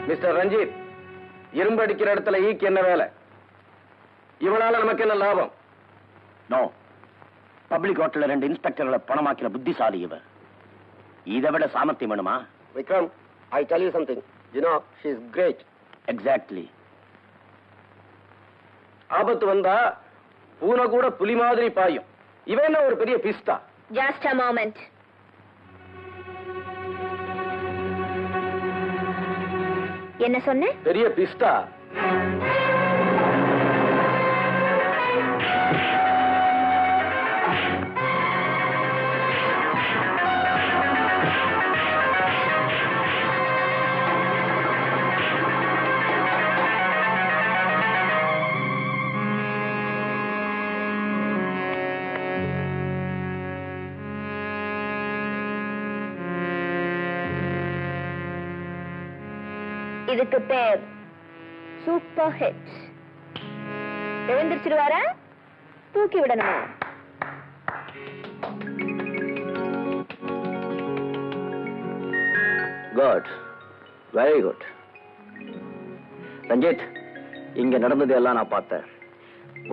Mister Ranjith, இரும்பு அடிக்கிற இடத்துல ஈக்கு என்ன வேலை? இவனால நமக்கு என்ன லாபம்? நோ, பப்ளிக் ஹோட்டல்ல 2 இன்ஸ்பெக்டர்களை பணமாக்கிற புத்திசாலி இவ. இதை விட சாமர்த்தியம் வேணுமா? Vikram, I tell you something. You know, she is great. Exactly. ஆபத்து வந்தா பூனை கூட புலி மாதிரி பாயும். இவன் என்ன ஒரு பெரிய பிஸ்தா? Just a moment. என்ன சொன்ன? பெரிய பிஸ்தா. இதுக்கு பேர் சூப்பர் ஹிட். எழுந்திருச்சிருவாரா? தூக்கி விடணுமா? Good, very good. ரஞ்சித், இங்க நடந்தது எல்லாம் நான் பார்த்தேன்.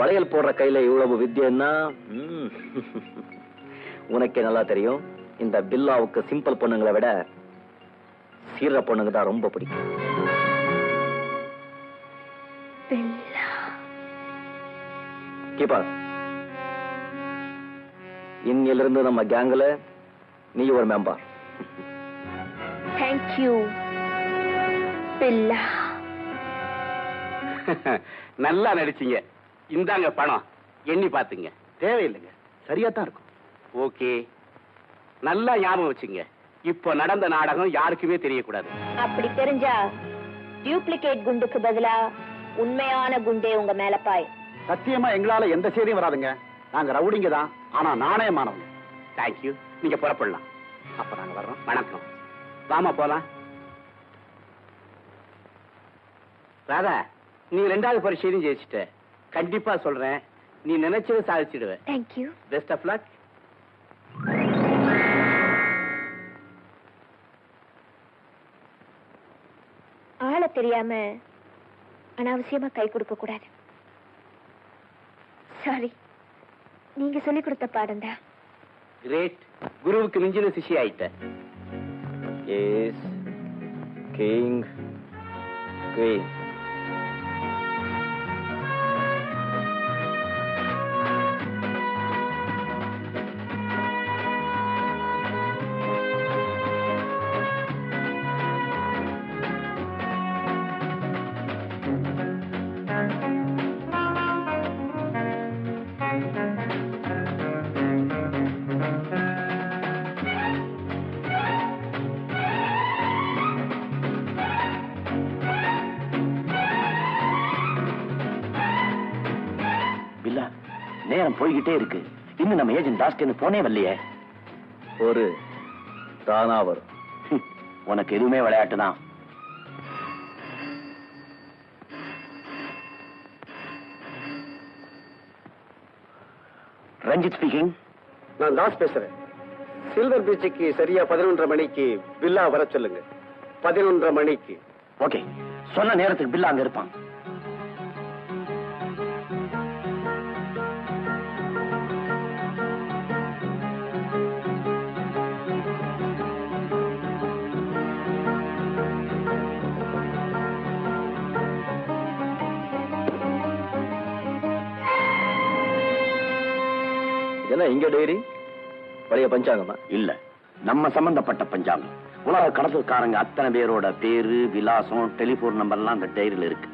வளையல் போடுற கையில இவ்வளவு வித்தியன்னா உனக்கே நல்லா தெரியும். இந்த பில்லாவுக்கு சிம்பிள் பொண்ணுங்களை விட சீர பொண்ணுங்க தான் ரொம்ப பிடிக்கும். இன்னிலிருந்து நம்ம கேங்ல நீ ஒரு மெம்பர். Thank you, பில்லா. நல்லா நடிச்சீங்க. இந்தாங்க பணம், எண்ணி பாத்துங்க. தேவையில்லைங்க, சரியா தான் இருக்கும். ஓகே, நல்லா ஞாபகம் வச்சுங்க. இப்போ நடந்த நாடகம் யாருக்குமே தெரியக்கூடாது. அப்படி தெரிஞ்சா டியூப்ளிகேட் குண்டுக்கு பதிலா உண்மையான குண்டே உங்க மேல பாய். சத்தியமா எங்களால எந்த செய்தியும் வராதுங்க. நாங்க ரவுடிங்க தான், ஆனா நாணயமானவங்க. தேங்க்யூ, நீங்க புறப்படலாம். அப்ப நாங்க வர்றோம். வணக்கம். வாமா போலாம். ராதா, நீ 2வது பரீட்சையும் ஜெயிச்சிட்ட. கண்டிப்பா சொல்றேன், நீ நினைச்சது சாதிச்சிடுவ. Thank you. Best of luck. ஆள தெரியாம அனாவசியமா கை கொடுக்க கூடாது. சாரி, நீங்க சொல்லி கொடுத்த பாடம் தான். கிரேட், குருவுக்கு மிஞ்சின சிஷி ஆயிட்ட. Yes king queen. நேரம் போய்கிட்டே இருக்கு. இன்னும் நம்ம ஏஜென்ட் தாஸ்கன்னு போனே வரலையே. ஒரு தானா வரும். உனக்கு எதுவுமே விளையாட்டு தான். ரஞ்சித் ஸ்பீக்கிங். நான் தாஸ் பேசுறேன். சில்வர் பீச்சுக்கு சரியா 11:30 மணிக்கு பில்லா வர சொல்லுங்க. 11:30 மணிக்கு. ஓகே, சொன்ன நேரத்துக்கு பில்லா அங்க இருப்பான். என்ன இங்க டைரி? பழைய பஞ்சாங்கமா? இல்ல, நம்ம சம்பந்தப்பட்ட பஞ்சாங்கம். உலக கடத்தல்காரங்க அத்தனை பேரோட பேரு, விலாசம், டெலிபோன் நம்பர்லாம் அந்த டைரியில இருக்கு.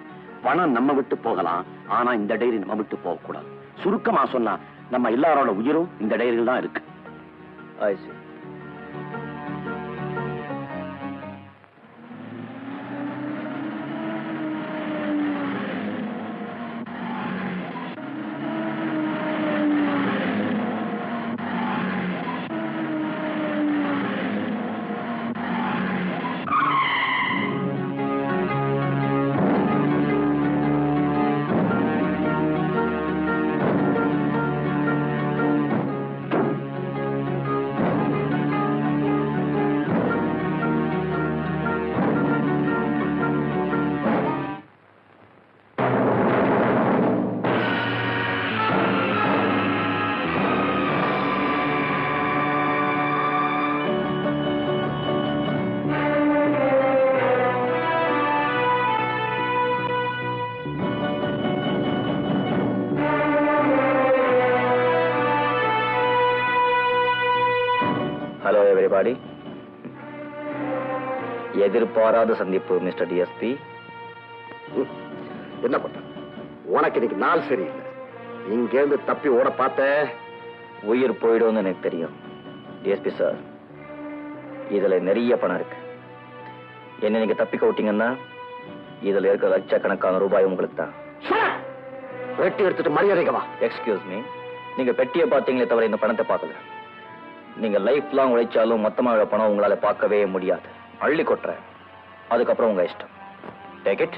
பணம் நம்ம விட்டு போகலாம், ஆனா இந்த டைரி நம்ம விட்டு போக கூடாது. சுருக்கமா சொன்னா நம்ம எல்லாரோட உயிரும் இந்த டைரியில் தான் இருக்கு. எதிர்பாராத சந்திப்பு மிஸ்டர் டிஎஸ்பி. என்ன பண்ற? உனக்கு இன்னைக்கு நாள் சரியில்லை. இங்கேருந்து தப்பி ஓட பார்த்த உயிர் போயிடும்னு எனக்கு தெரியும். டிஎஸ்பி சார், இதுல நிறைய பணம் இருக்கு. என்ன நீங்க தப்பிக்க விட்டீங்கன்னா இதுல இருக்க லட்சக்கணக்கான ரூபாய் உங்களுக்கு தான். வெட்டி எடுத்துட்டு மரியாதைக்கு வா. எக்ஸ்கியூஸ் மீ, நீங்க பெட்டியை பார்த்தீங்களே தவிர இந்த பணத்தை பார்க்கல. நீங்க லைஃப் லாங் உழைச்சாலும் மொத்தமாக பணம் உங்களால பார்க்கவே முடியாது. அள்ளி கொட்டுறேன், அதுக்கப்புறம் உங்க இஷ்டம். Take it.